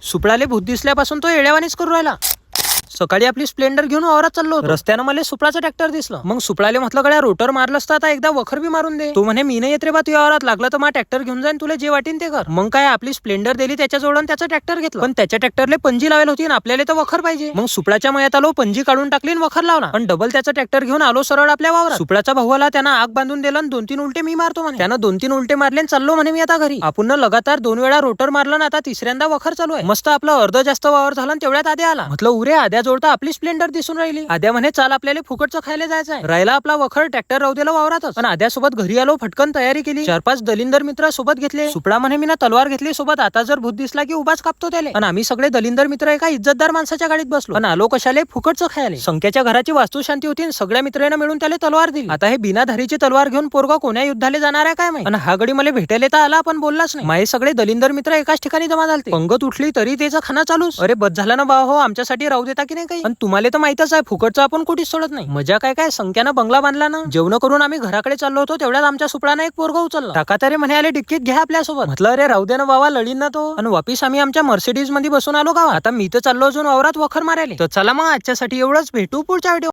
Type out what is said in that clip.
सुपळाले भूत दिसल्यापासून तो येड्यावानीच करू राहिला. सकाळी आपली स्प्लेंडर घेऊन वावरात चाललो होतो. रस्त्यानं मला सुपळाचं ट्रॅक्टर दिसलं. मग सुपळाले म्हटलं गड्या रोटर मारलं असतं, आता एकदा वखर बी मारून दे. तो म्हणे मी नाही येत रे बा तुझ्या वावरात, लागलं तर मग ट्रॅक्टर घेऊन जाईन, तुला जे वाटेन ते कर. मग काय आपली स्प्लेंडर दिली त्याच्याजवळ, त्याचं ट्रॅक्टर घेतलं. पण त्याच्या ट्रॅक्टरले पंजी लावायला होती आणि आपल्याला तर वखर पाहिजे. मग सुपळाच्या मयात आलो, पंजी काढून टाकली आणि वखर लावला आणि डबल त्याचं ट्रॅक्टर घेऊन आलो सरळ आपल्या वावरात. सुपळाचा भाऊ आला, त्यानं आग बांधून दिलं आणि 2-3 उलटे मी मारतो म्हणे. त्यानं 2-3 उलटे मारले आणि चाललो म्हणे मी आता घरी. आपण लगातार 2 वेळा रोटर मारलं ना, आता तिसऱ्यांदा वखर चालू आहे. मस्त आपलं अर्ध जास्त वावर झालं आणि तेवढ्यात आद्या आला. म्हटलं उरे आद्या जोडता आपली स्प्लेंडर दिसून राहिली. आद्या म्हणे चाल आपल्याला फुकटचं खायला जायचंय. राहिला आपला वखर, ट्रॅक्टर राहू दिला वावरातच. पण आद्यासोबत घरी आलो, फटकन तयारी केली. 4-5 दलिंदर मित्र सोबत घेतले. सुपळा म्हणे मी ना तलवार घेतली सोबत, आता जर भूत दिसला की उभाच कापतो त्याले. आणि आम्ही सगळे दलिंदर मित्र एका इज्जतदार माणसाच्या गाडीत बसलो. पण आलो कशाले, फुकटचं खायला. संख्याच्या घराची वास्तू शांती होती, सगळ्या मित्रांना मिळून त्याला तलवार दिली. आता हे बिनाधारीची तलवार घेऊन पोरगा कोण्या युद्धाला जाणार आहे काय माहिती. आणि हा गडी मला भेटायला तर आला, पण बोललाच नाही. माझे सगळे दलिंदर मित्र एकाच ठिकाणी जमा झाले. पंगत उठली तरी त्याचा खाना चालूच. अरे बस झाला ना बा हो, आमच्यासाठी राहू देता की नाही काही. आणि तुम्हाला तर माहितच आहे फुकटचं आपण कुठेच सोडत नाही. मजा काय काय, संख्यानं बंगला बांधला ना. जेवण करून आम्ही घराकडे चाललो होतो, तेवढ्यात आमच्या सुपळानं एक पोरगा उचलला. टाका तरी म्हणे आले डिक्कीत घ्या आपल्यासोबत. म्हटलं अरे राहू दे ना बाबा, लढीन ना तो. आणि वापिस आम्ही आमच्या मर्सिडीज मध्ये बसून आलो गावात. आता मी तर चाललो अजून वावरात वखर मारायला. तर चला मग आजच्यासाठी एवढंच, भेटू पुढच्या व्हिडिओ.